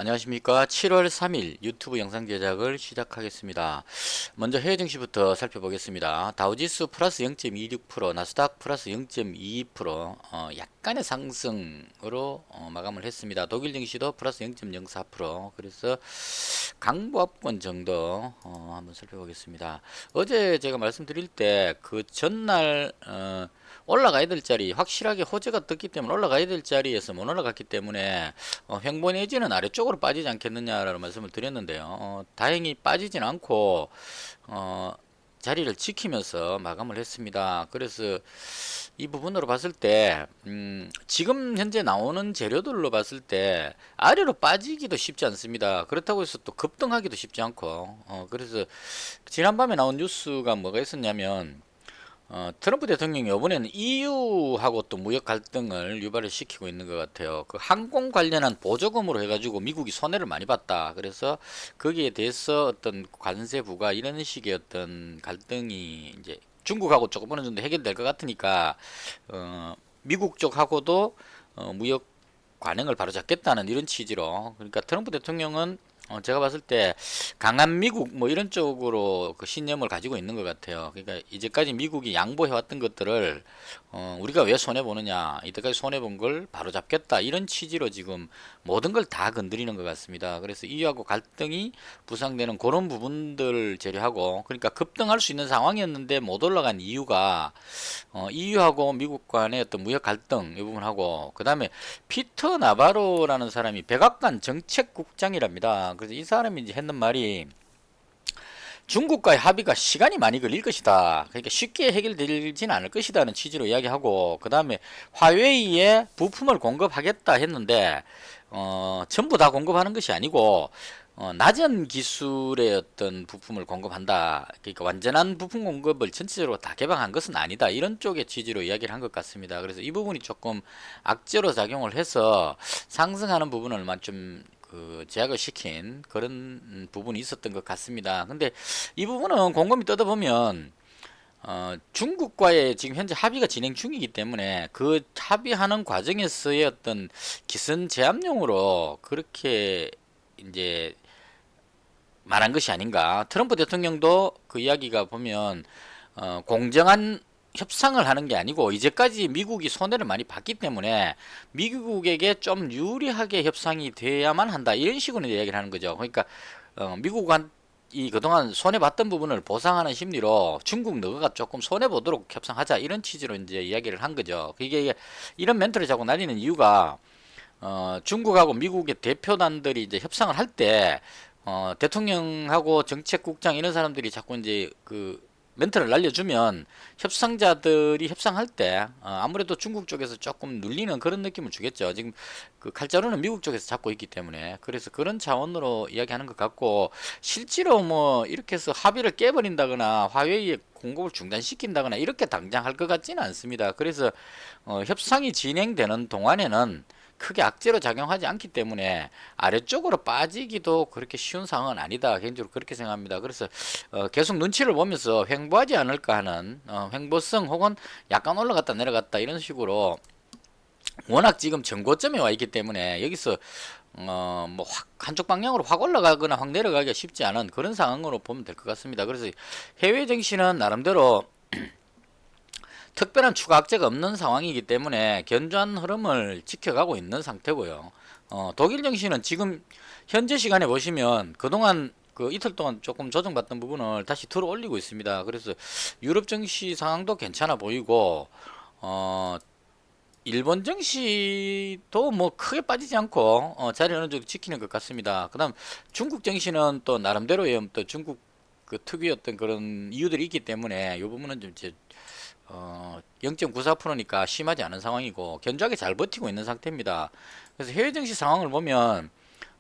안녕하십니까. 7월 3일 유튜브 영상 제작을 시작하겠습니다. 먼저 해외 증시부터 살펴보겠습니다. 다우지수 플러스 0.26%, 나스닥 플러스 0.22%, 약간의 상승으로 마감을 했습니다. 독일 증시도 플러스 0.04%, 그래서 강보합권 정도 한번 살펴보겠습니다. 어제 제가 말씀드릴 때 그 전날 올라가야 될 자리, 확실하게 호재가 떴기 때문에 올라가야 될 자리에서 못 올라갔기 때문에 횡보 내지는 아래쪽으로 빠지지 않겠느냐라는 말씀을 드렸는데요. 다행히 빠지진 않고 자리를 지키면서 마감을 했습니다. 그래서 이 부분으로 봤을 때 지금 현재 나오는 재료들로 봤을 때 아래로 빠지기도 쉽지 않습니다. 그렇다고 해서 또 급등하기도 쉽지 않고 그래서 지난밤에 나온 뉴스가 뭐가 있었냐면 트럼프 대통령이 이번에는 EU하고 또 무역 갈등을 유발을 시키고 있는 것 같아요. 그 항공 관련한 보조금으로 해가지고 미국이 손해를 많이 봤다. 그래서 거기에 대해서 어떤 관세 부과 이런 식의 어떤 갈등이 이제 중국하고 조금 어느 정도 해결될 것 같으니까 미국 쪽하고도 무역 관행을 바로잡겠다는 이런 취지로, 그러니까 트럼프 대통령은 제가 봤을 때 강한 미국 뭐 이런 쪽으로 그 신념을 가지고 있는 것 같아요. 그러니까 이제까지 미국이 양보해왔던 것들을 우리가 왜 손해 보느냐, 이때까지 손해 본 걸 바로 잡겠다 이런 취지로 지금 모든 걸 다 건드리는 것 같습니다. 그래서 EU하고 갈등이 부상되는 그런 부분들 제외하고, 그러니까 급등할 수 있는 상황이었는데 못 올라간 이유가 EU하고 미국 간의 어떤 무역 갈등 이 부분하고, 그 다음에 피터 나바로라는 사람이 백악관 정책국장이랍니다. 그래서 이 사람이 이제 했는 말이 중국과의 합의가 시간이 많이 걸릴 것이다. 그러니까 쉽게 해결되지는 않을 것이다는 취지로 이야기하고, 그 다음에 화웨이에 부품을 공급하겠다 했는데 전부 다 공급하는 것이 아니고 낮은 기술의 어떤 부품을 공급한다. 그러니까 완전한 부품 공급을 전체적으로 다 개방한 것은 아니다. 이런 쪽의 취지로 이야기를 한 것 같습니다. 그래서 이 부분이 조금 악재로 작용을 해서 상승하는 부분을만 좀 제약을 시킨 그런 부분이 있었던 것 같습니다. 근데 이 부분은 곰곰이 뜯어보면 중국과의 지금 현재 합의가 진행 중이기 때문에 그 합의하는 과정에서의 어떤 기선 제압용으로 그렇게 이제 말한 것이 아닌가. 트럼프 대통령도 그 이야기가 보면 공정한 협상을 하는 게 아니고 이제까지 미국이 손해를 많이 봤기 때문에 미국에게 좀 유리하게 협상이 돼야만 한다 이런 식으로 이야기를 하는 거죠. 그러니까 미국한 이 그동안 손해 봤던 부분을 보상하는 심리로 중국 너가 조금 손해 보도록 협상하자 이런 취지로 이제 이야기를 한 거죠. 이게 이런 멘트를 자꾸 날리는 이유가 중국하고 미국의 대표단들이 이제 협상을 할 때 대통령하고 정책국장 이런 사람들이 자꾸 이제 그 멘트를 날려주면 협상자들이 협상할 때 아무래도 중국 쪽에서 조금 눌리는 그런 느낌을 주겠죠. 지금 그 칼자루는 미국 쪽에서 잡고 있기 때문에, 그래서 그런 차원으로 이야기하는 것 같고, 실제로 뭐 이렇게 해서 합의를 깨버린다거나 화웨이에 공급을 중단시킨다거나 이렇게 당장 할 것 같지는 않습니다. 그래서 협상이 진행되는 동안에는 크게 악재로 작용하지 않기 때문에 아래쪽으로 빠지기도 그렇게 쉬운 상황은 아니다. 개인적으로 그렇게 생각합니다. 그래서 계속 눈치를 보면서 횡보하지 않을까 하는 횡보성 혹은 약간 올라갔다 내려갔다 이런 식으로, 워낙 지금 전고점에 와 있기 때문에 여기서 뭐 확 한쪽 방향으로 확 올라가거나 확 내려가기가 쉽지 않은 그런 상황으로 보면 될 것 같습니다. 그래서 해외 증시는 나름대로 특별한 추가 악재가 없는 상황이기 때문에 견조한 흐름을 지켜가고 있는 상태고요. 독일 증시는 지금 현재 시간에 보시면 그동안 그 이틀 동안 조금 조정받던 부분을 다시 들어 올리고 있습니다. 그래서 유럽 증시 상황도 괜찮아 보이고, 일본 증시도 뭐 크게 빠지지 않고 자리 어느 정도 지키는 것 같습니다. 그다음 중국 증시는 또 나름대로의 또 중국 그 특유의 어떤 그런 이유들이 있기 때문에 이 부분은 좀 이제 0.94%니까 심하지 않은 상황이고 견조하게 잘 버티고 있는 상태입니다. 그래서 해외 증시 상황을 보면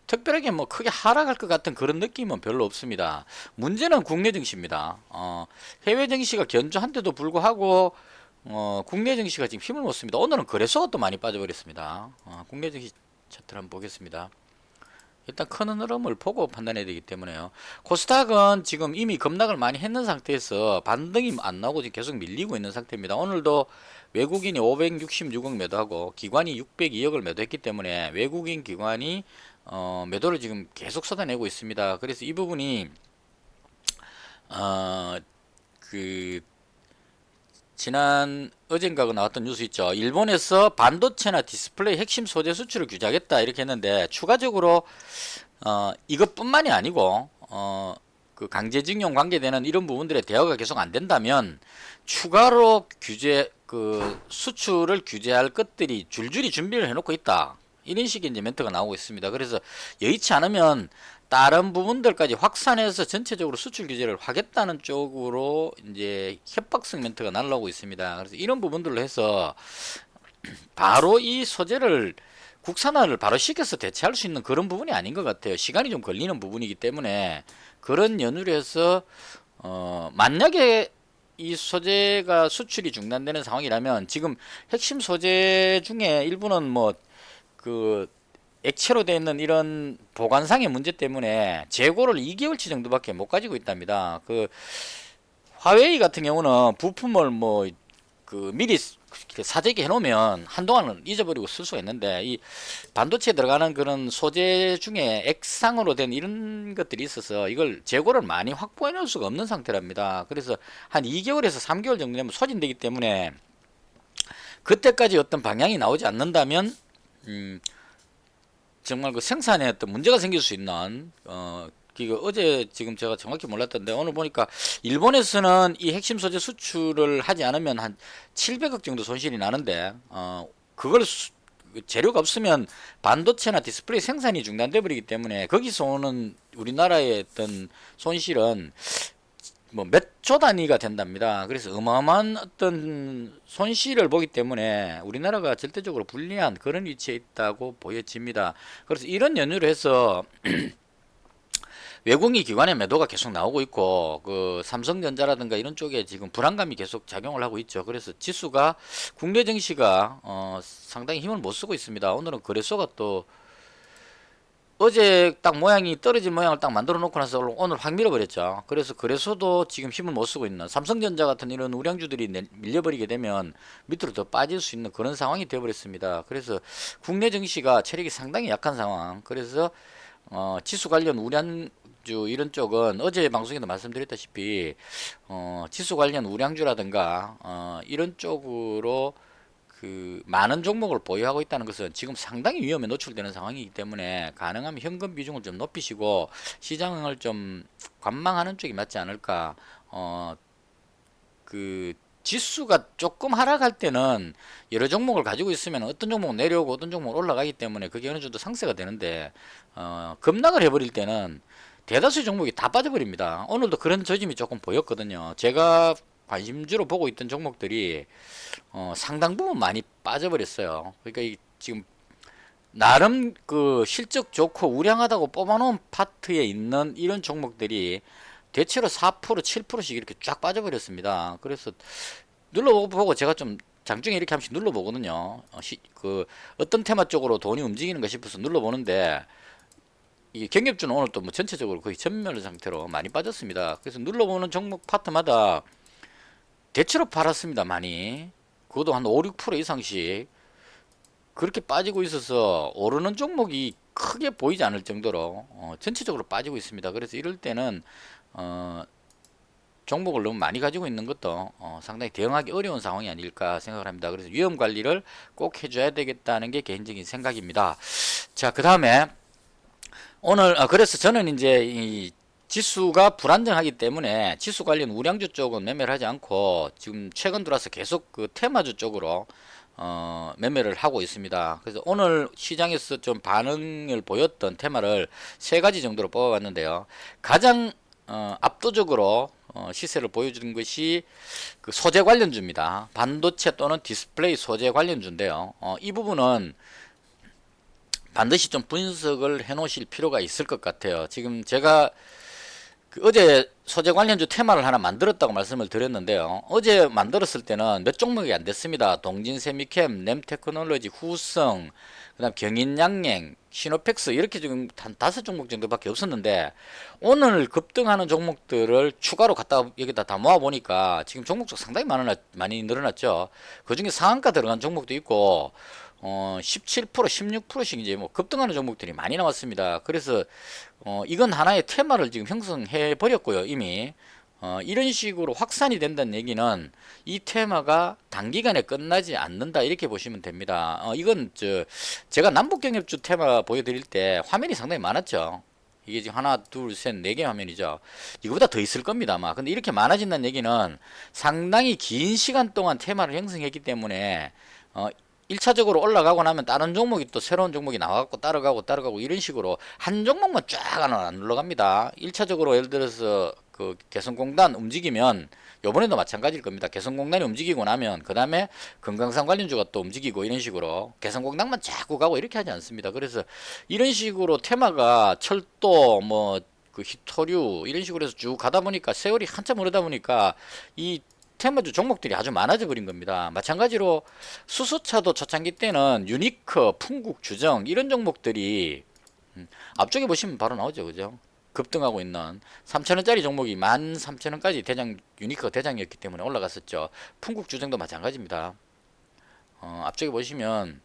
특별하게 뭐 크게 하락할 것 같은 그런 느낌은 별로 없습니다. 문제는 국내 증시입니다. 해외 증시가 견조한데도 불구하고 국내 증시가 지금 힘을 못 씁니다. 오늘은 거래소가 또 많이 빠져버렸습니다. 국내 증시 차트를 한번 보겠습니다. 일단 큰 흐름을 보고 판단해야 되기 때문에요. 코스닥은 지금 이미 급락을 많이 했는 상태에서 반등이 안 나오고 지금 계속 밀리고 있는 상태입니다. 오늘도 외국인이 566억 매도하고 기관이 602억을 매도했기 때문에 외국인 기관이 매도를 지금 계속 쏟아내고 있습니다. 그래서 이 부분이 어, 그 지난 어젠가 나왔던 뉴스 있죠. 일본에서 반도체나 디스플레이 핵심 소재 수출을 규제하겠다 이렇게 했는데 추가적으로 이것뿐만이 아니고 그 강제징용 관계되는 이런 부분들의 대화가 계속 안 된다면 추가로 규제 그 수출을 규제할 것들이 줄줄이 준비를 해놓고 있다. 이런 식의 이제 멘트가 나오고 있습니다. 그래서 여의치 않으면 다른 부분들까지 확산해서 전체적으로 수출 규제를 하겠다는 쪽으로 이제 협박성 멘트가 날라오고 있습니다. 그래서 이런 부분들로 해서 바로 이 소재를 국산화를 바로 시켜서 대체할 수 있는 그런 부분이 아닌 것 같아요. 시간이 좀 걸리는 부분이기 때문에 그런 연유로 해서 만약에 이 소재가 수출이 중단되는 상황이라면 지금 핵심 소재 중에 일부는 뭐 그 액체로 되어 있는 이런 보관상의 문제 때문에 재고를 2개월치 정도밖에 못 가지고 있답니다. 그 화웨이 같은 경우는 부품을 뭐 그 미리 사재기 해놓으면 한동안은 잊어버리고 쓸 수가 있는데 이 반도체에 들어가는 그런 소재 중에 액상으로 된 이런 것들이 있어서 이걸 재고를 많이 확보해 놓을 수가 없는 상태랍니다. 그래서 한 2개월에서 3개월 정도 되면 소진되기 때문에 그때까지 어떤 방향이 나오지 않는다면 정말 그 생산에 어떤 문제가 생길 수 있는 어제 지금 제가 정확히 몰랐던데 오늘 보니까 일본에서는 이 핵심 소재 수출을 하지 않으면 한 700억 정도 손실이 나는데 그걸 재료가 없으면 반도체나 디스플레이 생산이 중단돼 버리기 때문에 거기서 오는 우리나라의 어떤 손실은 뭐 몇 조 단위가 된답니다. 그래서 어마어마한 어떤 손실을 보기 때문에 우리나라가 절대적으로 불리한 그런 위치에 있다고 보여집니다. 그래서 이런 연유로 해서 외국인 기관의 매도가 계속 나오고 있고 그 삼성전자라든가 이런 쪽에 지금 불안감이 계속 작용을 하고 있죠. 그래서 지수가 국내 증시가 상당히 힘을 못 쓰고 있습니다. 오늘은 거래소가 또 어제 딱 모양이 떨어진 모양을 딱 만들어 놓고 나서 오늘 확 밀어버렸죠. 그래서 거래소도 지금 힘을 못 쓰고 있는 삼성전자 같은 이런 우량주들이 밀려버리게 되면 밑으로 더 빠질 수 있는 그런 상황이 되어버렸습니다. 그래서 국내 증시가 체력이 상당히 약한 상황. 그래서 지수 관련 우량주 이런 쪽은 어제 방송에도 말씀드렸다시피 지수 관련 우량주라든가 이런 쪽으로 그 많은 종목을 보유하고 있다는 것은 지금 상당히 위험에 노출되는 상황이기 때문에 가능하면 현금 비중을 좀 높이시고 시장을 좀 관망하는 쪽이 맞지 않을까. 그 지수가 조금 하락할 때는 여러 종목을 가지고 있으면 어떤 종목은 내려오고 어떤 종목은 올라가기 때문에 그게 어느 정도 상쇄가 되는데 급락을 해버릴 때는 대다수의 종목이 다 빠져버립니다. 오늘도 그런 조짐이 조금 보였거든요. 제가 관심주로 보고 있던 종목들이 상당 부분 많이 빠져버렸어요. 그러니까 지금 나름 그 실적 좋고 우량하다고 뽑아놓은 파트에 있는 이런 종목들이 대체로 4% 7%씩 이렇게 쫙 빠져버렸습니다. 그래서 눌러보고 제가 좀 장중에 이렇게 한 번씩 눌러보거든요. 그 어떤 테마 쪽으로 돈이 움직이는가 싶어서 눌러보는데 이 경협주는 오늘 또 뭐 전체적으로 거의 전멸 상태로 많이 빠졌습니다. 그래서 눌러보는 종목 파트마다 대체로 팔았습니다. 많이. 그것도 한 5, 6% 이상씩 그렇게 빠지고 있어서 오르는 종목이 크게 보이지 않을 정도로 전체적으로 빠지고 있습니다. 그래서 이럴 때는 종목을 너무 많이 가지고 있는 것도 상당히 대응하기 어려운 상황이 아닐까 생각을 합니다. 그래서 위험 관리를 꼭 해줘야 되겠다는 게 개인적인 생각입니다. 자, 그 다음에 오늘 그래서 저는 이제 이 지수가 불안정하기 때문에 지수 관련 우량주 쪽은 매매를 하지 않고 지금 최근 들어서 계속 그 테마주 쪽으로 매매를 하고 있습니다. 그래서 오늘 시장에서 좀 반응을 보였던 테마를 세 가지 정도로 뽑아봤는데요. 가장 압도적으로 시세를 보여주는 것이 그 소재 관련주입니다. 반도체 또는 디스플레이 소재 관련주인데요. 이 부분은 반드시 좀 분석을 해 놓으실 필요가 있을 것 같아요. 지금 제가 어제 소재 관련주 테마를 하나 만들었다고 말씀을 드렸는데요. 어제 만들었을 때는 몇 종목이 안 됐습니다. 동진세미캠, 램테크놀로지, 후성, 그 다음 경인양행, 시노펙스 이렇게 지금 한 5종목 정도밖에 없었는데 오늘 급등하는 종목들을 추가로 여기다 다 모아보니까 지금 종목수 상당히 많이 늘어났죠. 그 중에 상한가 들어간 종목도 있고 17%, 16%씩 이제 뭐 급등하는 종목들이 많이 나왔습니다. 그래서 이건 하나의 테마를 지금 형성해 버렸고요, 이미. 이런 식으로 확산이 된다는 얘기는 이 테마가 단기간에 끝나지 않는다 이렇게 보시면 됩니다. 이건 제가 남북경협주 테마 보여드릴 때 화면이 상당히 많았죠. 이게 지금 하나, 둘, 셋, 네 개 화면이죠. 이거보다 더 있을 겁니다, 아마. 근데 이렇게 많아진다는 얘기는 상당히 긴 시간 동안 테마를 형성했기 때문에 1차적으로 올라가고 나면 다른 종목이 또 새로운 종목이 나와갖고 따라가고 이런 식으로 한 종목만 쫙 안 올라갑니다. 1차적으로 예를 들어서 그 개성공단 움직이면 요번에도 마찬가지일 겁니다. 개성공단이 움직이고 나면 그 다음에 금강산 관련주가 또 움직이고 이런 식으로 개성공단만 자꾸 가고 이렇게 하지 않습니다. 그래서 이런 식으로 테마가 철도 뭐 그 히토류 이런 식으로 해서 쭉 가다 보니까 세월이 한참 오르다 보니까 이 테마주 종목들이 아주 많아져 버린 겁니다. 마찬가지로 수소차도 초창기 때는 유니크, 풍국, 주정 이런 종목들이 앞쪽에 보시면 바로 나오죠, 그죠? 급등하고 있는 3,000원짜리 종목이 13,000원까지 대장 유니크가 대장이었기 때문에 올라갔었죠. 풍국 주정도 마찬가지입니다. 앞쪽에 보시면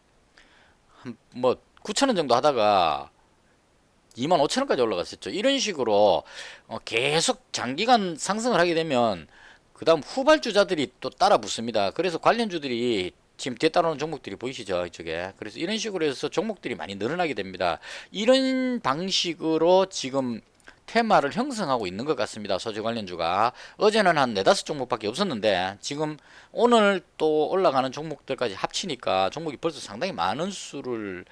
뭐 9,000원 정도 하다가 25,000원까지 올라갔었죠. 이런 식으로 계속 장기간 상승을 하게 되면 그 다음 후발주자들이 또 따라 붙습니다. 그래서 관련주들이 지금 뒤에 따라오는 종목들이 보이시죠? 이쪽에. 그래서 이런 식으로 해서 종목들이 많이 늘어나게 됩니다. 이런 방식으로 지금 테마를 형성하고 있는 것 같습니다. 소재 관련주가. 어제는 한 4, 5종목밖에 없었는데 지금 오늘 또 올라가는 종목들까지 합치니까 종목이 벌써 상당히 많은 수를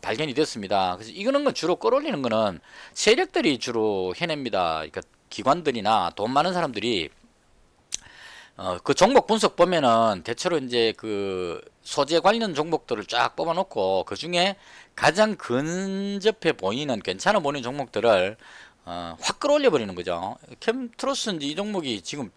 발견이 됐습니다. 그래서 이거는 주로 끌어올리는 거는 세력들이 주로 해냅니다. 그러니까 기관들이나 돈 많은 사람들이 그 종목 분석 보면은 대체로 이제 그 소재 관련 종목들을 쫙 뽑아놓고 그 중에 가장 근접해 보이는 괜찮아 보이는 종목들을 확 끌어올려 버리는 거죠. 캠트로스인지 이 종목이 지금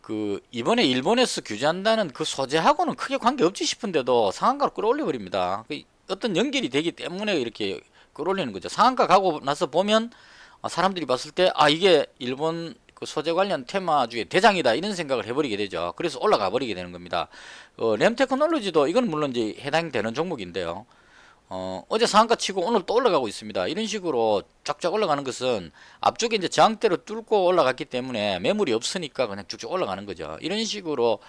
그 이번에 일본에서 규제한다는 그 소재하고는 크게 관계없지 싶은데도 상한가로 끌어올려 버립니다. 어떤 연결이 되기 때문에 이렇게 끌어올리는 거죠. 상한가 가고 나서 보면 사람들이 봤을 때 이게 일본 그 소재 관련 테마주의 대장이다 이런 생각을 해버리게 되죠. 그래서 올라가 버리게 되는 겁니다. 램테크놀로지도 이건 물론 이제 해당되는 종목인데요. 어제 상한가 치고 오늘 또 올라가고 있습니다. 이런 식으로 쫙쫙 올라가는 것은 앞쪽에 이제 저항대로 뚫고 올라갔기 때문에 매물이 없으니까 그냥 쭉쭉 올라가는 거죠. 이런 식으로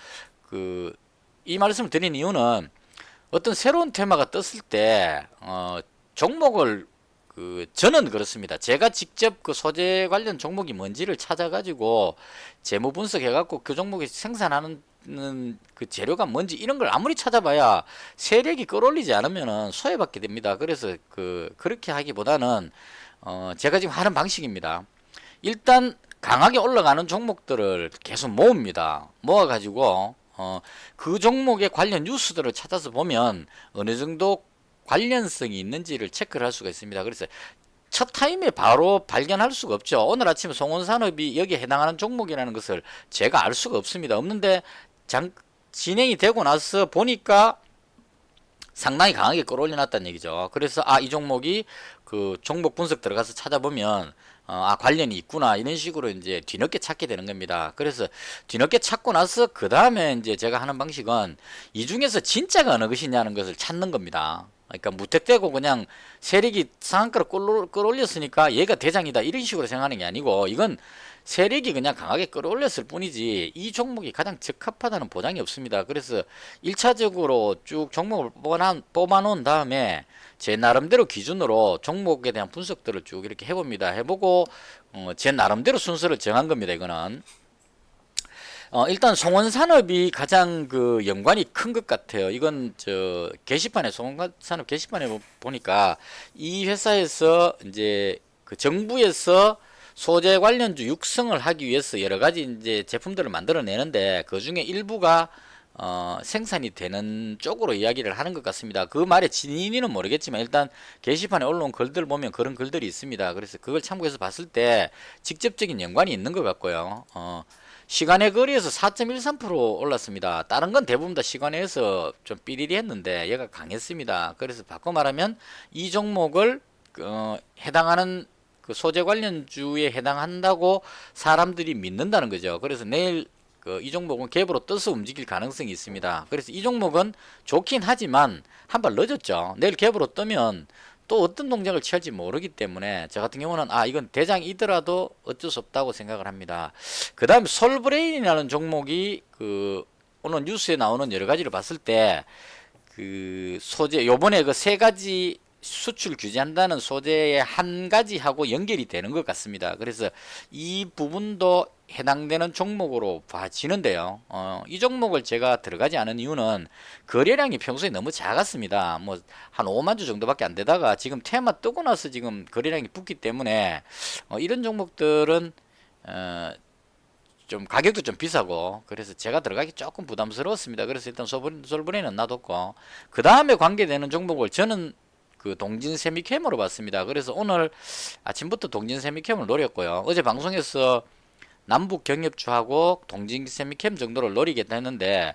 이 말씀을 드린 이유는 어떤 새로운 테마가 떴을 때 종목을 저는 그렇습니다. 제가 직접 그 소재 관련 종목이 뭔지를 찾아가지고 재무 분석해갖고 그 종목이 생산하는 그 재료가 뭔지 이런 걸 아무리 찾아봐야 세력이 끌어올리지 않으면은 소외받게 됩니다. 그래서 그렇게 하기보다는 제가 지금 하는 방식입니다. 일단 강하게 올라가는 종목들을 계속 모읍니다. 모아가지고 그 종목의 관련 뉴스들을 찾아서 보면 어느 정도 관련성이 있는지를 체크를 할 수가 있습니다. 그래서 첫 타임에 바로 발견할 수가 없죠. 오늘 아침에 송원산업이 여기에 해당하는 종목이라는 것을 제가 알 수가 없습니다. 없는데 진행이 되고 나서 보니까 상당히 강하게 끌어올려 놨다는 얘기죠. 그래서 이 종목이 그 종목 분석 들어가서 찾아보면 관련이 있구나 이런 식으로 이제 뒤늦게 찾게 되는 겁니다. 그래서 뒤늦게 찾고 나서 그 다음에 이제 제가 하는 방식은 이 중에서 진짜가 어느 것이냐는 것을 찾는 겁니다. 그러니까 무턱대고 그냥 세력이 상한가로 끌어올렸으니까 얘가 대장이다 이런 식으로 생각하는 게 아니고 이건 세력이 그냥 강하게 끌어올렸을 뿐이지 이 종목이 가장 적합하다는 보장이 없습니다. 그래서 1차적으로 쭉 종목을 뽑아 놓은 다음에 제 나름대로 기준으로 종목에 대한 분석들을 쭉 이렇게 해봅니다. 해보고 제 나름대로 순서를 정한 겁니다. 이거는 일단 송원산업이 가장 연관이 큰 것 같아요. 이건 게시판에 송원산업 게시판에 보니까 이 회사에서 이제 정부에서 소재 관련주 육성을 하기 위해서 여러 가지 이제 제품들을 만들어내는데 그 중에 일부가 생산이 되는 쪽으로 이야기를 하는 것 같습니다. 그 말의 진위는 모르겠지만 일단 게시판에 올라온 글들 보면 그런 글들이 있습니다. 그래서 그걸 참고해서 봤을 때 직접적인 연관이 있는 것 같고요. 시간의 거리에서 4.13% 올랐습니다. 다른 건 대부분 다 시간에서 좀 삐리리 했는데 얘가 강했습니다. 그래서 바꿔 말하면 이 종목을 해당하는 그 소재 관련주에 해당한다고 사람들이 믿는다는 거죠. 그래서 내일 이 종목은 갭으로 떠서 움직일 가능성이 있습니다. 그래서 이 종목은 좋긴 하지만 한 발 늦었죠. 내일 갭으로 뜨면 또 어떤 동작을 취할지 모르기 때문에 저 같은 경우는 이건 대장이더라도 어쩔 수 없다고 생각을 합니다. 그 다음에 솔브레인이라는 종목이 오늘 뉴스에 나오는 여러 가지를 봤을 때 소재 요번에 그 세 가지 수출 규제한다는 소재의 한 가지하고 연결이 되는 것 같습니다. 그래서 이 부분도 해당되는 종목으로 봐지는데요. 이 종목을 제가 들어가지 않은 이유는 거래량이 평소에 너무 작았습니다. 뭐 한 5만 주 정도밖에 안 되다가 지금 테마 뜨고 나서 지금 거래량이 붙기 때문에 이런 종목들은 좀 가격도 좀 비싸고 그래서 제가 들어가기 조금 부담스러웠습니다. 그래서 일단 솔브레인은 놔뒀고 그 다음에 관계되는 종목을 저는 동진 세미캠으로 봤습니다. 그래서 오늘 아침부터 동진 세미캠을 노렸고요. 어제 방송에서 남북 경협주하고 동진 세미캠 정도를 노리겠다 했는데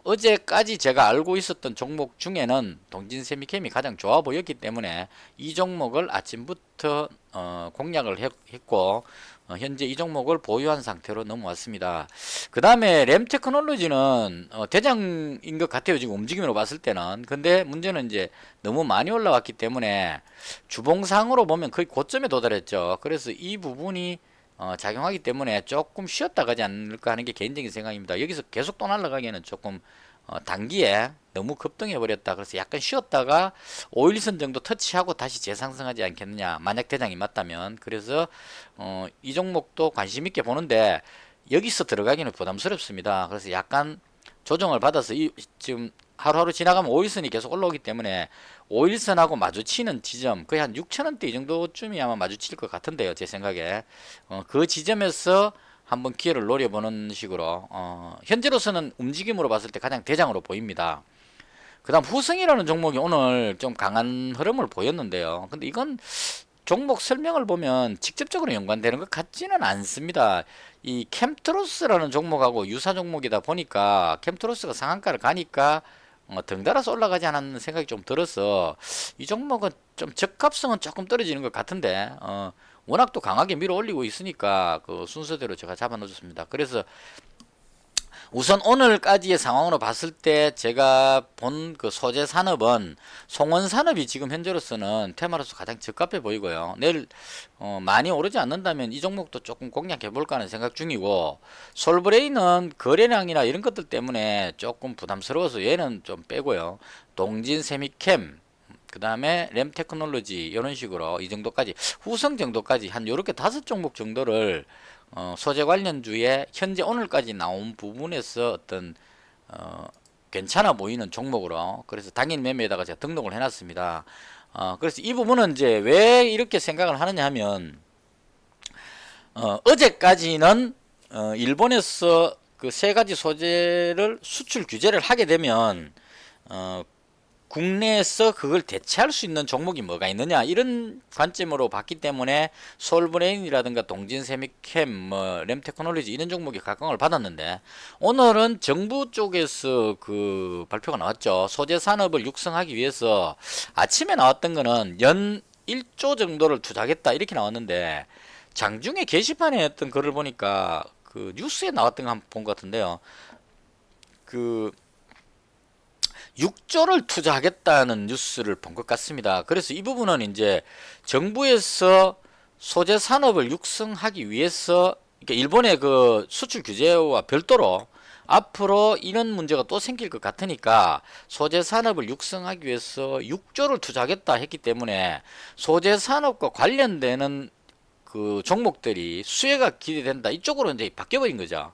어제까지 제가 알고 있었던 종목 중에는 동진 세미캠이 가장 좋아 보였기 때문에 이 종목을 아침부터 공략을 했고 현재 이 종목을 보유한 상태로 넘어왔습니다. 그 다음에 램테크놀로지는 대장인 것 같아요. 지금 움직임으로 봤을 때는. 근데 문제는 이제 너무 많이 올라왔기 때문에 주봉상으로 보면 거의 고점에 도달했죠. 그래서 이 부분이 작용하기 때문에 조금 쉬었다 가지 않을까 하는 게 개인적인 생각입니다. 여기서 계속 또 날아가기에는 조금 단기에 너무 급등해 버렸다. 그래서 약간 쉬었다가 5일선 정도 터치하고 다시 재상승하지 않겠느냐. 만약 대장이 맞다면. 그래서 이 종목도 관심 있게 보는데 여기서 들어가기는 부담스럽습니다. 그래서 약간 조정을 받아서 지금 하루하루 지나가면 5일선이 계속 올라오기 때문에 5일선하고 마주치는 지점 거의 한 6천원대 이 정도쯤이 아마 마주칠 것 같은데요. 제 생각에 그 지점에서 한번 기회를 노려보는 식으로 현재로서는 움직임으로 봤을 때 가장 대장으로 보입니다. 그 다음 후승이라는 종목이 오늘 좀 강한 흐름을 보였는데요. 근데 이건 종목 설명을 보면 직접적으로 연관되는 것 같지는 않습니다. 이 캠트로스라는 종목하고 유사 종목이다 보니까 캠트로스가 상한가를 가니까 덩달아서 올라가지 않았는 생각이 좀 들어서 이 종목은 좀 적합성은 조금 떨어지는 것 같은데 워낙 또 강하게 밀어 올리고 있으니까 그 순서대로 제가 잡아 넣어줬습니다. 그래서 우선 오늘까지의 상황으로 봤을 때 제가 본 그 소재 산업은 송원 산업이 지금 현재로서는 테마로서 가장 적합해 보이고요. 내일 많이 오르지 않는다면 이 종목도 조금 공략해 볼까 하는 생각 중이고 솔브레인은 거래량이나 이런 것들 때문에 조금 부담스러워서 얘는 좀 빼고요. 동진 세미캠 그 다음에 램테크놀로지 이런 식으로 이 정도까지 후성 정도까지 한 요렇게 5종목 정도를 소재 관련주에 현재 오늘까지 나온 부분에서 어떤 괜찮아 보이는 종목으로 그래서 당일 매매에다가 제가 등록을 해놨습니다. 그래서 이 부분은 이제 왜 이렇게 생각을 하느냐 하면 어제까지는 일본에서 그 세 가지 소재를 수출 규제를 하게 되면 국내에서 그걸 대체할 수 있는 종목이 뭐가 있느냐 이런 관점으로 봤기 때문에 솔브레인이라든가 동진 세미캠 램테크놀로지 이런 종목이 각광을 받았는데 오늘은 정부 쪽에서 그 발표가 나왔죠. 소재 산업을 육성하기 위해서 아침에 나왔던 거는 연 1조 정도를 투자하겠다 이렇게 나왔는데 장중에 게시판에 했던 글을 보니까 그 뉴스에 나왔던 거 한번 본 것 같은데요. 6조를 투자하겠다는 뉴스를 본 것 같습니다. 그래서 이 부분은 이제 정부에서 소재 산업을 육성하기 위해서 그러니까 일본의 그 수출 규제와 별도로 앞으로 이런 문제가 또 생길 것 같으니까 소재 산업을 육성하기 위해서 6조를 투자하겠다 했기 때문에 소재 산업과 관련되는 그 종목들이 수혜가 기대된다 이쪽으로 이제 바뀌어버린 거죠.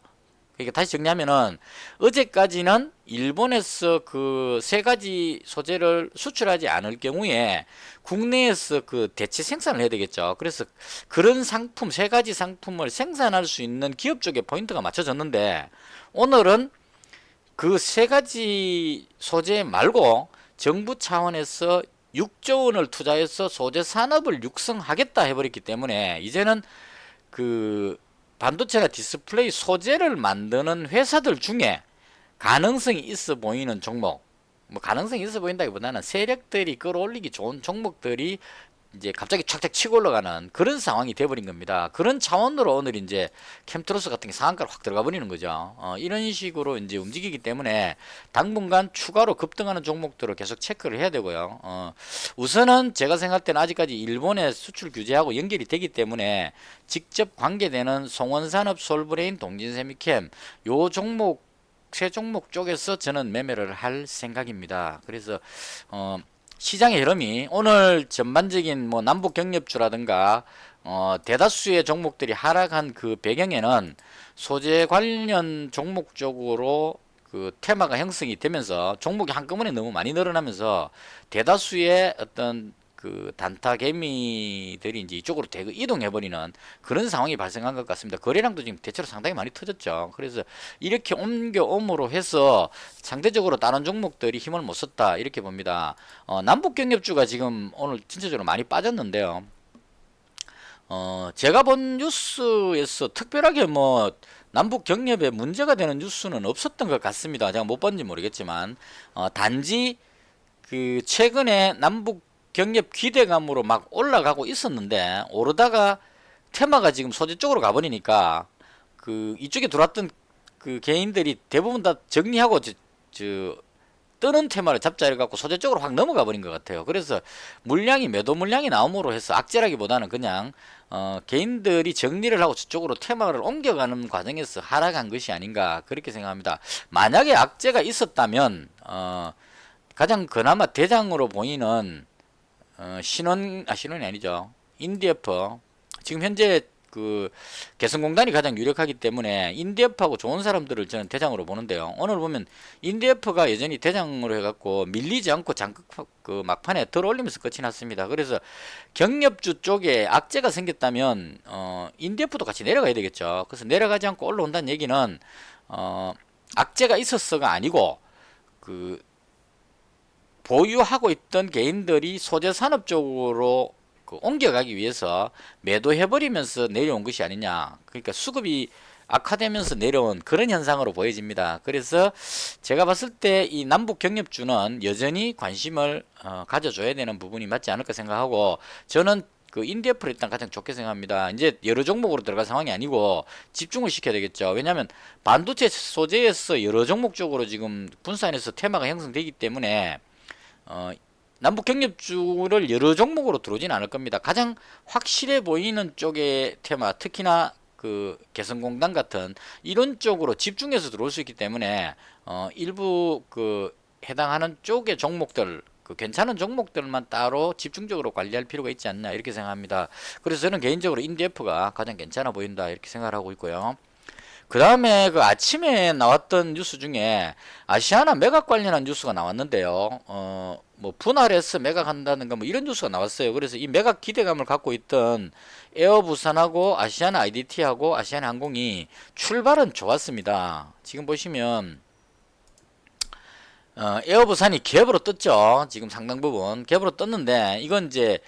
그러니까 다시 정리하면은 어제까지는 일본에서 그 세 가지 소재를 수출하지 않을 경우에 국내에서 그 대체 생산을 해야 되겠죠. 그래서 그런 상품 세 가지 상품을 생산할 수 있는 기업 쪽에 포인트가 맞춰졌는데 오늘은 그 세 가지 소재 말고 정부 차원에서 6조 원을 투자해서 소재 산업을 육성하겠다 해버렸기 때문에 이제는 그 반도체나 디스플레이 소재를 만드는 회사들 중에 가능성이 있어 보이는 종목, 뭐 가능성이 있어 보인다기보다는 세력들이 끌어올리기 좋은 종목들이 이제 갑자기 착착 치고 올라가는 그런 상황이 돼버린 겁니다. 그런 차원으로 오늘 이제 캠트로스 같은 게 상한가로 확 들어가 버리는 거죠. 이런 식으로 이제 움직이기 때문에 당분간 추가로 급등하는 종목들을 계속 체크를 해야 되고요. 우선은 제가 생각할 때는 아직까지 일본의 수출 규제하고 연결이 되기 때문에 직접 관계되는 송원산업, 솔브레인, 동진세미캠 요 종목 세 종목 쪽에서 저는 매매를 할 생각입니다. 그래서 시장의 흐름이 오늘 전반적인 뭐 남북 경협주라든가 대다수의 종목들이 하락한 그 배경에는 소재 관련 종목 쪽으로 그 테마가 형성이 되면서 종목이 한꺼번에 너무 많이 늘어나면서 대다수의 어떤 그 단타 개미들이 이제 이쪽으로 대거 이동해버리는 그런 상황이 발생한 것 같습니다. 거래량도 지금 대체로 상당히 많이 터졌죠. 그래서 이렇게 옮겨옴으로 해서 상대적으로 다른 종목들이 힘을 못 썼다 이렇게 봅니다. 남북경협주가 지금 오늘 전체적으로 많이 빠졌는데요. 제가 본 뉴스에서 특별하게 뭐 남북 경협에 문제가 되는 뉴스는 없었던 것 같습니다. 제가 못 봤는지 모르겠지만 단지 그 최근에 남북 경협 기대감으로 막 올라가고 있었는데 오르다가 테마가 지금 소재 쪽으로 가버리니까 그 이쪽에 들어왔던 그 개인들이 대부분 다 정리하고 뜨는 테마를 잡자 해갖고 소재 쪽으로 확 넘어가 버린 것 같아요. 그래서 물량이 매도 물량이 나옴으로 해서 악재라기보다는 그냥 개인들이 정리를 하고 저쪽으로 테마를 옮겨가는 과정에서 하락한 것이 아닌가 그렇게 생각합니다. 만약에 악재가 있었다면 가장 그나마 대장으로 보이는 신원이 아니죠. 인디에프 지금 현재 그 개성공단이 가장 유력하기 때문에 인디에프하고 좋은 사람들을 저는 대장으로 보는데요. 오늘 보면 인디에프가 여전히 대장으로 해갖고 밀리지 않고 장극 그 막판에 들어올리면서 끝이 났습니다. 그래서 경협주 쪽에 악재가 생겼다면 인디에프도 같이 내려가야 되겠죠. 그래서 내려가지 않고 올라온다는 얘기는 악재가 있었어가 아니고 그 보유하고 있던 개인들이 소재 산업 쪽으로 옮겨가기 위해서 매도해버리면서 내려온 것이 아니냐. 그러니까 수급이 악화되면서 내려온 그런 현상으로 보여집니다. 그래서 제가 봤을 때 이 남북 경협주는 여전히 관심을 가져줘야 되는 부분이 맞지 않을까 생각하고 저는 그 인디에프를 일단 가장 좋게 생각합니다. 이제 여러 종목으로 들어갈 상황이 아니고 집중을 시켜야 되겠죠. 왜냐하면 반도체 소재에서 여러 종목 쪽으로 지금 분산해서 테마가 형성되기 때문에 남북 경협주를 여러 종목으로 들어오진 않을 겁니다. 가장 확실해 보이는 쪽의 테마, 특히나 그 개성공단 같은 이런 쪽으로 집중해서 들어올 수 있기 때문에 일부 그 해당하는 쪽의 종목들 그 괜찮은 종목들만 따로 집중적으로 관리할 필요가 있지 않나 이렇게 생각합니다. 그래서 저는 개인적으로 인디에프가 가장 괜찮아 보인다 이렇게 생각을 하고 있고요. 그 다음에 그 아침에 나왔던 뉴스 중에 아시아나 매각 관련한 뉴스가 나왔는데요. 뭐 분할해서 매각한다는가 뭐 이런 뉴스가 나왔어요. 그래서 이 매각 기대감을 갖고 있던 에어부산하고 아시아나 IDT하고 아시아나 항공이 출발은 좋았습니다. 지금 보시면 에어부산이 갭으로 떴죠. 지금 상당 부분 갭으로 떴는데 이건 이제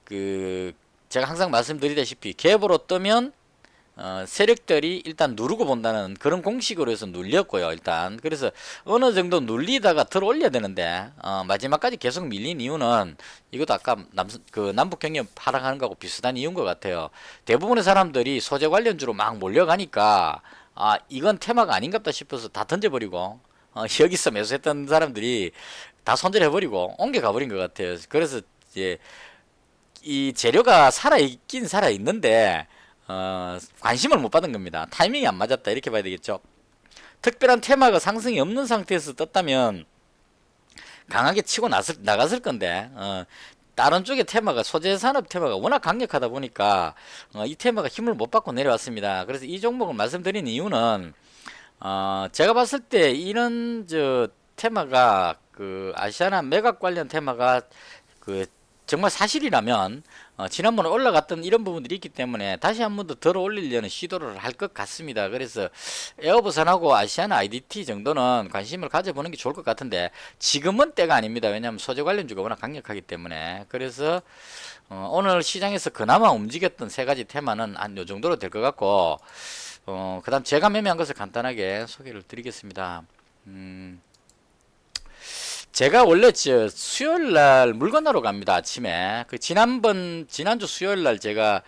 그 제가 항상 말씀드리다시피 갭으로 뜨면 세력들이 일단 누르고 본다는 그런 공식으로 해서 눌렸고요. 일단 그래서 어느 정도 눌리다가 들어 올려야 되는데 마지막까지 계속 밀린 이유는 이것도 아까 남북 경협 하락하는 거하고 비슷한 이유인 것 같아요. 대부분의 사람들이 소재 관련주로 막 몰려가니까 이건 테마가 아닌갑다 싶어서 다 던져버리고 여기서 매수했던 사람들이 다 손절해버리고 옮겨가 버린 것 같아요. 그래서 이제 이 재료가 살아있긴 살아있는데 관심을 못 받은 겁니다. 타이밍이 안 맞았다 이렇게 봐야 되겠죠. 특별한 테마가 상승이 없는 상태에서 떴다면 강하게 치고 나갔을 건데 다른 쪽의 테마가 소재산업 테마가 워낙 강력하다 보니까 이 테마가 힘을 못 받고 내려왔습니다. 그래서 이 종목을 말씀드린 이유는 제가 봤을 때 이런 테마가 그 아시아나 매각 관련 테마가 그 정말 사실이라면 지난번에 올라갔던 이런 부분들이 있기 때문에 다시 한 번 더 들어 올리려는 시도를 할 것 같습니다. 그래서 에어부산하고 아시아나 IDT 정도는 관심을 가져보는 게 좋을 것 같은데 지금은 때가 아닙니다. 왜냐하면 소재 관련주가 워낙 강력하기 때문에. 그래서 오늘 시장에서 그나마 움직였던 세 가지 테마는 한 요 정도로 될 것 같고 그 다음 제가 매매한 것을 간단하게 소개를 드리겠습니다. 제가 원래 저 수요일 날 물건하러 갑니다. 아침에. 그 지난주 수요일 날 제가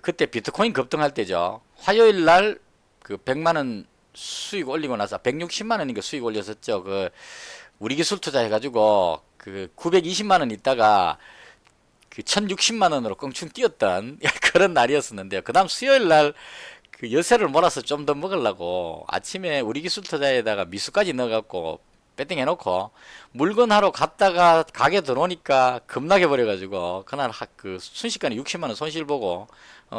그때 비트코인 급등할 때죠. 화요일 날 그 100만 원 수익 올리고 나서 160만 원인가 수익 올렸었죠. 우리 기술 투자 해가지고 920만 원 있다가 1060만 원으로 껑충 뛰었던 그런 날이었었는데요. 그 다음 수요일 날 여세를 몰아서 좀 더 먹으려고 아침에 우리 기술 투자에다가 미수까지 넣어갖고 배팅 해놓고 물건 하러 갔다가 가게 들어오니까 급락해 버려가지고 그날 순식간에 60만 원 손실 보고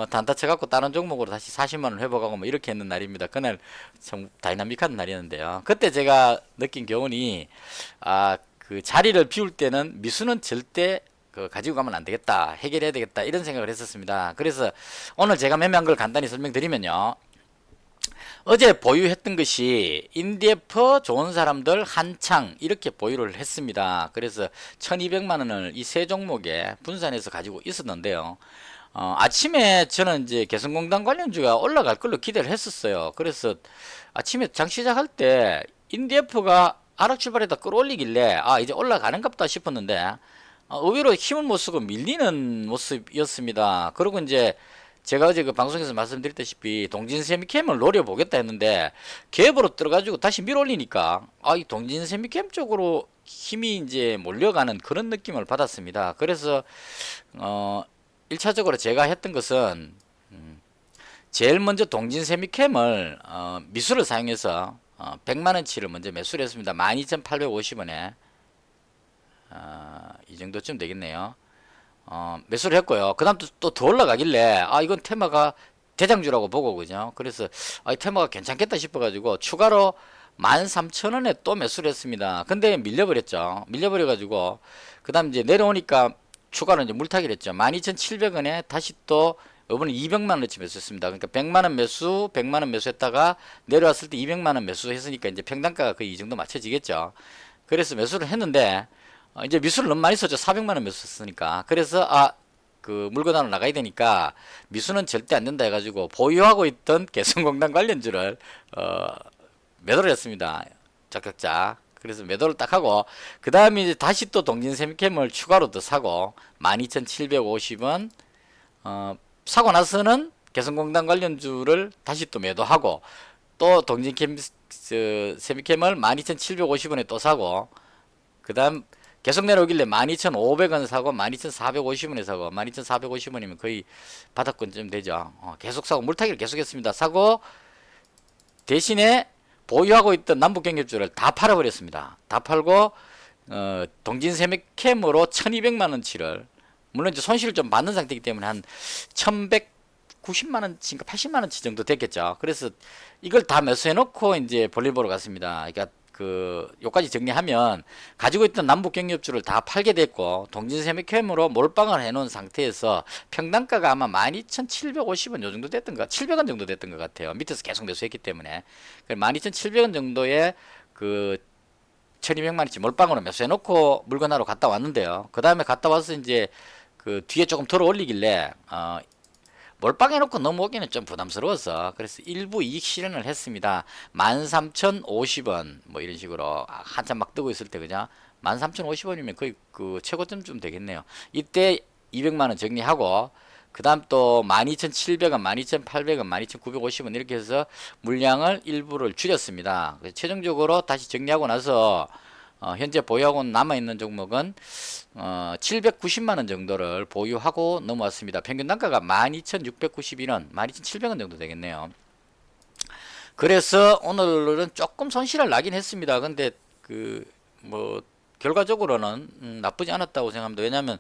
단타 쳐갖고 다른 종목으로 다시 40만 원 회복하고 뭐 이렇게 했는 날입니다. 그날 참 다이나믹한 날이었는데요. 그때 제가 느낀 교훈이 그 자리를 비울 때는 미수는 절대 가지고 가면 안 되겠다, 해결해야 되겠다 이런 생각을 했었습니다. 그래서 오늘 제가 매매한 걸 간단히 설명드리면요. 어제 보유했던 것이 인디에프 좋은 사람들 한창 이렇게 보유를 했습니다. 그래서 1200만 원을 이 세 종목에 분산해서 가지고 있었는데요. 아침에 저는 이제 개성공단 관련주가 올라갈 걸로 기대를 했었어요. 그래서 아침에 장 시작할 때 인디에프가 하락 출발에다 끌어올리길래 이제 올라가는갑다 싶었는데 의외로 힘을 못 쓰고 밀리는 모습이었습니다. 그리고 이제 제가 어제 그 방송에서 말씀드렸다시피 동진세미캠을 노려보겠다 했는데 갭으로 들어가지고 다시 밀어올리니까 이 동진세미캠 쪽으로 힘이 이제 몰려가는 그런 느낌을 받았습니다. 그래서 1차적으로 제가 했던 것은 제일 먼저 동진세미캠을 미수를 사용해서 100만원치를 먼저 매수를 했습니다. 12,850원에 이 정도쯤 되겠네요. 매수를 했고요. 그 다음 또 더 올라가길래 이건 테마가 대장주라고 보고 그죠. 그래서 이 테마가 괜찮겠다 싶어가지고 추가로 13,000원에 또 매수를 했습니다. 근데 밀려버렸죠. 밀려버려가지고 그 다음 이제 내려오니까 추가로 이제 물타기를 했죠. 12,700원에 다시 또 이번에 200만원어치 매수했습니다. 그러니까 100만원 매수, 100만원 매수했다가 내려왔을 때 200만원 매수했으니까 이제 평단가가 거의 이 정도 맞춰지겠죠. 그래서 매수를 했는데 이제 미수를 너무 많이 썼죠. 400만원 매수 썼으니까. 그래서 그 물건하러 나가야 되니까 미수는 절대 안 된다 해가지고 보유하고 있던 개성공단 관련주를 매도를 했습니다. 적격자. 그래서 매도를 딱 하고 그 다음에 이제 다시 또 동진세미캠을 추가로 더 사고 12,750원 사고 나서는 개성공단 관련주를 다시 또 매도하고 또 동진세미캠을 12,750원에 또 사고 그 다음 계속 내려오길래 12,500원 사고 12,450원에 사고 12,450원이면 거의 바닥권쯤 되죠. 계속 사고 물타기를 계속했습니다. 사고 대신에 보유하고 있던 남북경협주를 다 팔아버렸습니다. 다 팔고 동진세미캠으로 1200만원치를 물론 이제 손실을 좀 받는 상태이기 때문에 한 1190만원치인가 80만원치 정도 됐겠죠. 그래서 이걸 다 매수해놓고 이제 볼일 보러 갔습니다. 그러니까 요까지 정리하면 가지고 있던 남북경협주를 다 팔게 됐고 동진세미캠으로 몰빵을 해놓은 상태에서 평단가가 아마 12,750원 요 정도 됐던 700원 정도 됐던 것 같아요. 밑에서 계속 매수했기 때문에 12,700원 정도의 1200만원치 몰빵으로 매수해놓고 물건하러 갔다 왔는데요. 그 다음에 갔다 와서 이제 뒤에 조금 덜어 올리길래 몰빵해놓고 넘어오기는 좀 부담스러워서 그래서 일부 이익 실현을 했습니다. 13,050원 뭐 이런 식으로 한참 막 뜨고 있을 때 그죠. 13,050원이면 거의 최고점쯤 되겠네요. 이때 200만원 정리하고 그 다음 또 12,700원, 12,800원, 12,950원 이렇게 해서 물량을 일부를 줄였습니다. 그래서 최종적으로 다시 정리하고 나서 현재 보유하고 남아있는 종목은 790만원 정도를 보유하고 넘어왔습니다. 평균 단가가 12,691원, 12,700원 정도 되겠네요. 그래서 오늘은 조금 손실을 나긴 했습니다. 근데 결과적으로는 나쁘지 않았다고 생각합니다. 왜냐하면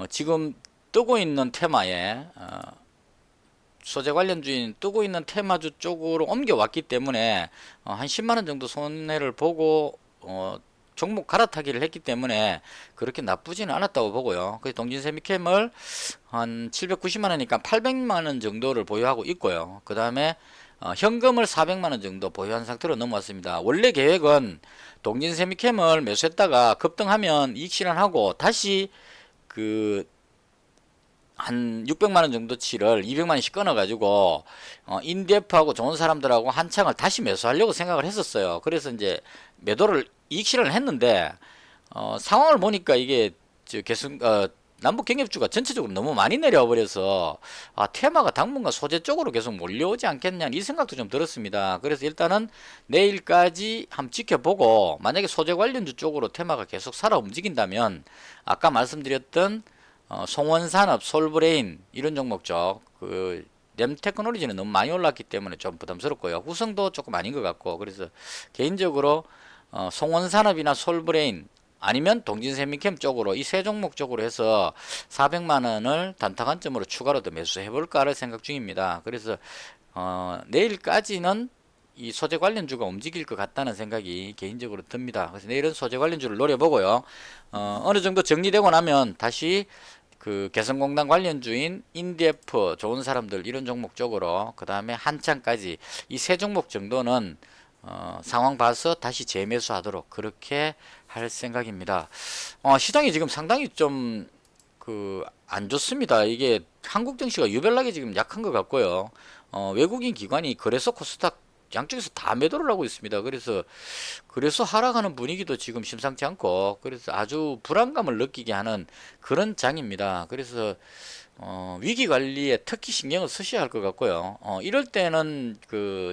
지금 뜨고 있는 테마에 소재 관련주인 뜨고 있는 테마주 쪽으로 옮겨왔기 때문에 한 10만원 정도 손해를 보고 종목 갈아타기를 했기 때문에 그렇게 나쁘지는 않았다고 보고요. 그래서 동진세미캠을 한 790만원이니까 800만원 정도를 보유하고 있고요. 그 다음에 현금을 400만원 정도 보유한 상태로 넘어왔습니다. 원래 계획은 동진세미캠을 매수했다가 급등하면 이익 실현하고 다시 한 600만원 정도치를 200만원씩 끊어가지고 인디에프하고 좋은 사람들하고 한창을 다시 매수하려고 생각을 했었어요. 그래서 이제 매도를 이익 실현을 했는데 상황을 보니까 이게 계속 남북 경협주가 전체적으로 너무 많이 내려와 버려서 테마가 당분간 소재 쪽으로 계속 몰려오지 않겠냐 이 생각도 좀 들었습니다. 그래서 일단은 내일까지 한번 지켜보고 만약에 소재 관련주 쪽으로 테마가 계속 살아 움직인다면 아까 말씀드렸던 송원산업, 솔브레인 이런 종목 쪽그 램테크놀로지는 너무 많이 올랐기 때문에 좀 부담스럽고요. 후성도 조금 아닌 것 같고 그래서 개인적으로 송원산업이나 솔브레인 아니면 동진세미캠 쪽으로 이 세 종목 쪽으로 해서 400만원을 단타 관점으로 추가로 더 매수해 볼까를 생각 중입니다. 그래서 내일까지는 이 소재 관련주가 움직일 것 같다는 생각이 개인적으로 듭니다. 그래서 내일은 소재 관련주를 노려보고요. 어느 정도 정리되고 나면 다시 그 개성공단 관련주인 인디에프 좋은 사람들 이런 종목 쪽으로 그 다음에 한창까지 이 세 종목 정도는 상황 봐서 다시 재매수하도록 그렇게 할 생각입니다. 시장이 지금 상당히 좀 안 좋습니다. 이게 한국 증시가 유별나게 지금 약한 것 같고요. 외국인 기관이 거래소 코스닥 양쪽에서 다 매도를 하고 있습니다. 그래서 하락하는 분위기도 지금 심상치 않고 그래서 아주 불안감을 느끼게 하는 그런 장입니다. 그래서 위기 관리에 특히 신경을 쓰셔야 할 것 같고요. 이럴 때는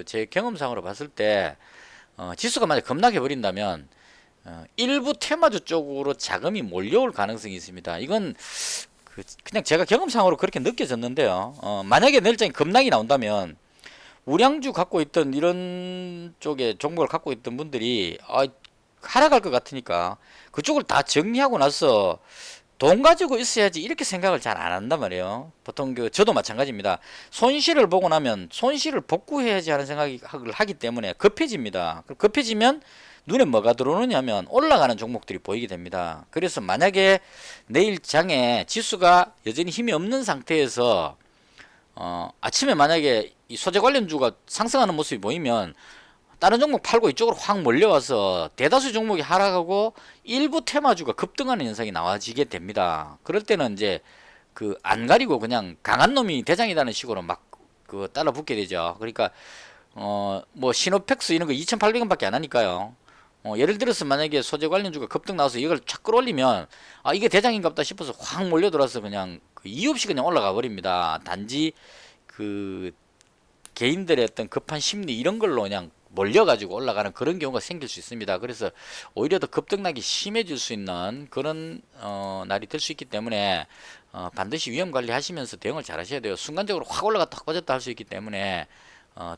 제 경험상으로 봤을 때 지수가 만약 급락해 버린다면 일부 테마주 쪽으로 자금이 몰려올 가능성이 있습니다. 이건 그냥 제가 경험상으로 그렇게 느껴졌는데요. 만약에 내일장에 급락이 나온다면 우량주 갖고 있던 이런 쪽에 종목을 갖고 있던 분들이 하락할 것 같으니까 그쪽을 다 정리하고 나서 돈 가지고 있어야지 이렇게 생각을 잘 안 한단 말이에요. 보통 저도 마찬가지입니다. 손실을 보고 나면 손실을 복구해야지 하는 생각을 하기 때문에 급해집니다. 급해지면 눈에 뭐가 들어오느냐면 올라가는 종목들이 보이게 됩니다. 그래서 만약에 내일 장에 지수가 여전히 힘이 없는 상태에서 아침에 만약에 이 소재 관련주가 상승하는 모습이 보이면 다른 종목 팔고 이쪽으로 확 몰려와서 대다수 종목이 하락하고 일부 테마주가 급등하는 현상이 나와지게 됩니다. 그럴 때는 이제 안 가리고 그냥 강한 놈이 대장이라는 식으로 막 따라 붙게 되죠. 그러니까 뭐 시노펙스 이런 거 2,800원밖에 안 하니까요. 예를 들어서 만약에 소재 관련주가 급등 나와서 이걸 착 끌어올리면 이게 대장인갑다 싶어서 확 몰려들어서 그냥 이유 없이 그냥 올라가 버립니다. 단지 개인들의 어떤 급한 심리 이런 걸로 그냥 몰려가지고 올라가는 그런 경우가 생길 수 있습니다. 그래서 오히려 더 급등락이 심해질 수 있는 그런 날이 될 수 있기 때문에 반드시 위험 관리하시면서 대응을 잘 하셔야 돼요. 순간적으로 확 올라갔다 확 빠졌다 할 수 있기 때문에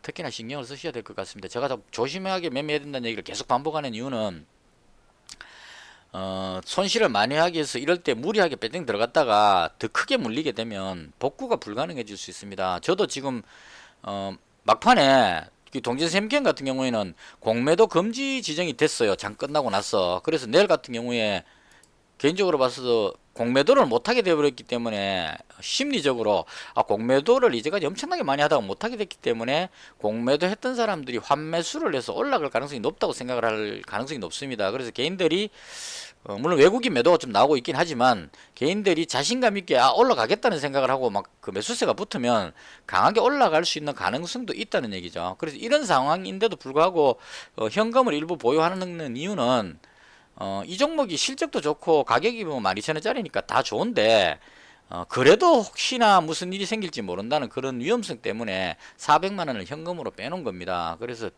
특히나 신경을 쓰셔야 될 것 같습니다. 제가 더 조심하게 매매해야 된다는 얘기를 계속 반복하는 이유는 손실을 많이 하기 위해서 이럴 때 무리하게 배팅 들어갔다가 더 크게 물리게 되면 복구가 불가능해질 수 있습니다. 저도 지금 막판에 동진샘кен 같은 경우에는 공매도 금지 지정이 됐어요. 장 끝나고 나서. 그래서 내일 같은 경우에 개인적으로 봐서 공매도를 못하게 되어버렸기 때문에 심리적으로 공매도를 이제까지 엄청나게 많이 하다가 못하게 됐기 때문에 공매도 했던 사람들이 환매수를 해서 올라갈 가능성이 높다고 생각을 할 가능성이 높습니다. 그래서 개인들이 물론 외국인 매도가 좀 나오고 있긴 하지만 개인들이 자신감 있게 올라가겠다는 생각을 하고 막 매수세가 붙으면 강하게 올라갈 수 있는 가능성도 있다는 얘기죠. 그래서 이런 상황인데도 불구하고 현금을 일부 보유하는 이유는 이 종목이 실적도 좋고 가격이 뭐 12,000원짜리니까 다 좋은데 그래도 혹시나 무슨 일이 생길지 모른다는 그런 위험성 때문에 400만원을 현금으로 빼놓은 겁니다. 그래서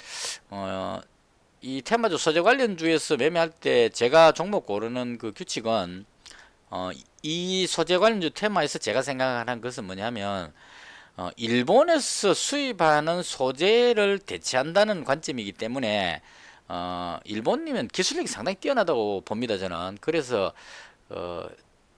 이 테마주 소재 관련주에서 매매할 때 제가 종목 고르는 규칙은 이 소재 관련주 테마에서 제가 생각하는 것은 뭐냐면 일본에서 수입하는 소재를 대체한다는 관점이기 때문에 일본이면 기술력이 상당히 뛰어나다고 봅니다. 저는 그래서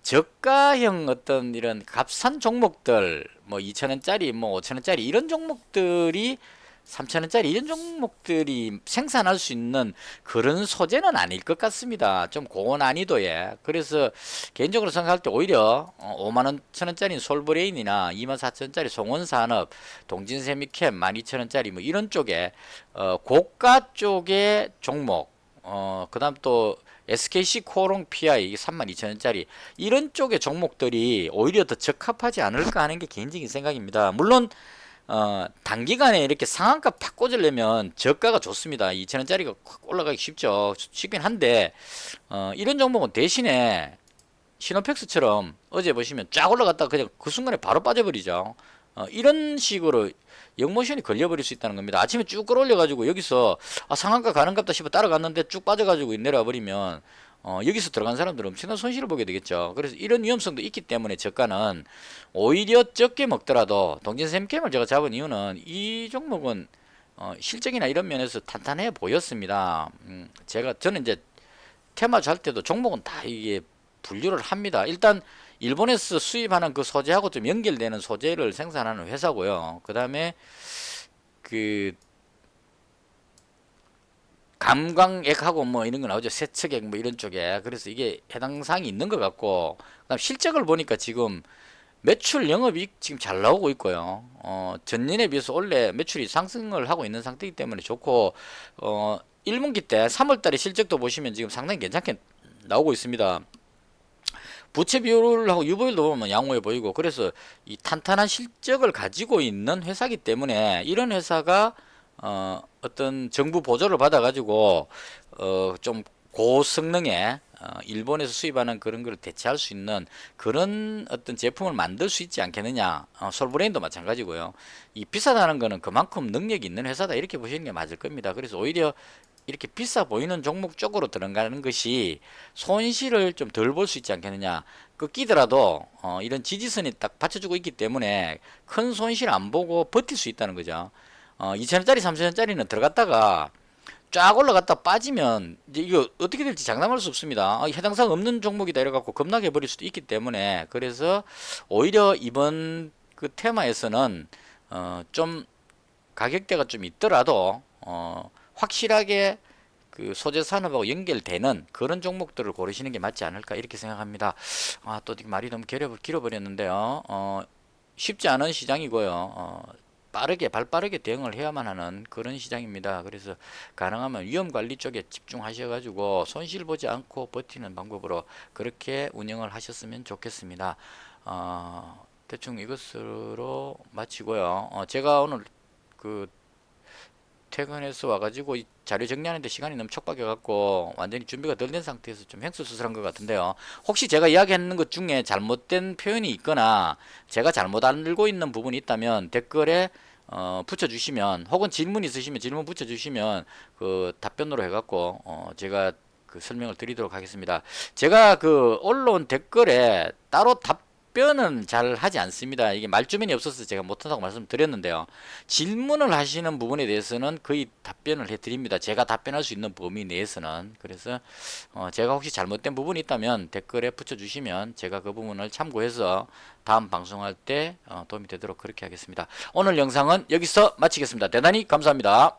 저가형 어떤 이런 값싼 종목들 뭐 2,000원짜리 뭐 5,000원짜리 이런 종목들이 3,000원짜리 이런 종목들이 생산할 수 있는 그런 소재는 아닐 것 같습니다. 좀 고난이도에. 그래서 개인적으로 생각할 때 오히려 5만원, 1,000원짜리 솔브레인이나 24,000원짜리 송원산업, 동진세미캠 12,000원짜리 뭐 이런 쪽에 고가 쪽의 종목 그 다음 또 SKC 코롱 PI 32,000원짜리 이런 쪽의 종목들이 오히려 더 적합하지 않을까 하는 게 개인적인 생각입니다. 물론 단기간에 이렇게 상한가 팍 꽂으려면 저가가 좋습니다. 2,000원짜리가 확 올라가기 쉽긴 한데, 이런 종목은 대신에 시노펙스처럼 어제 보시면 쫙 올라갔다가 그냥 그 순간에 바로 빠져버리죠. 이런 식으로 영모션이 걸려버릴 수 있다는 겁니다. 아침에 쭉 끌어올려가지고 여기서 상한가 가는갑다 싶어 따라갔는데 쭉 빠져가지고 내려와 버리면 여기서 들어간 사람들은 엄청난 손실을 보게 되겠죠. 그래서 이런 위험성도 있기 때문에 저가는 오히려 적게 먹더라도 동진샘캠을 제가 잡은 이유는 이 종목은 실적이나 이런 면에서 탄탄해 보였습니다. 저는 이제 테마 잘 때도 종목은 다 이게 분류를 합니다. 일단 일본에서 수입하는 그 소재하고 좀 연결되는 소재를 생산하는 회사고요. 그 다음에 그 감광액하고 뭐 이런 거 나오죠. 세척액 뭐 이런 쪽에. 그래서 이게 해당 사항이 있는 것 같고, 그다음 실적을 보니까 지금 매출 영업이익 지금 잘 나오고 있고요. 전년에 비해서 원래 매출이 상승을 하고 있는 상태이기 때문에 좋고, 1분기 때 3월 달에 실적도 보시면 지금 상당히 괜찮게 나오고 있습니다. 부채 비율하고 유보율도 보면 양호해 보이고, 그래서 이 탄탄한 실적을 가지고 있는 회사이기 때문에 이런 회사가 어떤 정부 보조를 받아 가지고 좀 고성능의 일본에서 수입하는 그런 걸 대체할 수 있는 그런 어떤 제품을 만들 수 있지 않겠느냐. 솔브레인도 마찬가지고요. 이 비싸다는 거는 그만큼 능력이 있는 회사다 이렇게 보시는 게 맞을 겁니다. 그래서 오히려 이렇게 비싸 보이는 종목 쪽으로 들어가는 것이 손실을 좀 덜 볼 수 있지 않겠느냐. 끼더라도 이런 지지선이 딱 받쳐주고 있기 때문에 큰 손실 안 보고 버틸 수 있다는 거죠. 2,000원짜리 3,000원짜리는 들어갔다가 쫙 올라갔다 빠지면 이제 이거 어떻게 될지 장담할 수 없습니다. 해당 사항 없는 종목이다 이래갖고 급락해 버릴 수도 있기 때문에, 그래서 오히려 이번 그 테마에서는 좀 가격대가 좀 있더라도 확실하게 그 소재 산업하고 연결되는 그런 종목들을 고르시는 게 맞지 않을까 이렇게 생각합니다. 또 말이 너무 길어버렸는데요. 쉽지 않은 시장이고요. 발 빠르게 대응을 해야만 하는 그런 시장입니다. 그래서 가능하면 위험 관리 쪽에 집중하셔가지고 손실 보지 않고 버티는 방법으로 그렇게 운영을 하셨으면 좋겠습니다. 대충 이것으로 마치고요. 제가 오늘 그 퇴근해서 와가지고 이 자료 정리하는데 시간이 너무 촉박해갖고 완전히 준비가 덜 된 상태에서 좀 횡설수설한 것 같은데요. 혹시 제가 이야기하는 것 중에 잘못된 표현이 있거나 제가 잘못 알고 있는 부분이 있다면 댓글에 붙여주시면, 혹은 질문 있으시면 질문 붙여주시면 그 답변으로 해갖고 제가 그 설명을 드리도록 하겠습니다. 제가 그 언론 댓글에 따로 답변은 잘 하지 않습니다. 이게 말주변이 없어서 제가 못한다고 말씀드렸는데요. 질문을 하시는 부분에 대해서는 거의 답변을 해드립니다. 제가 답변할 수 있는 범위 내에서는. 그래서 제가 혹시 잘못된 부분이 있다면 댓글에 붙여주시면 제가 그 부분을 참고해서 다음 방송할 때 도움이 되도록 그렇게 하겠습니다. 오늘 영상은 여기서 마치겠습니다. 대단히 감사합니다.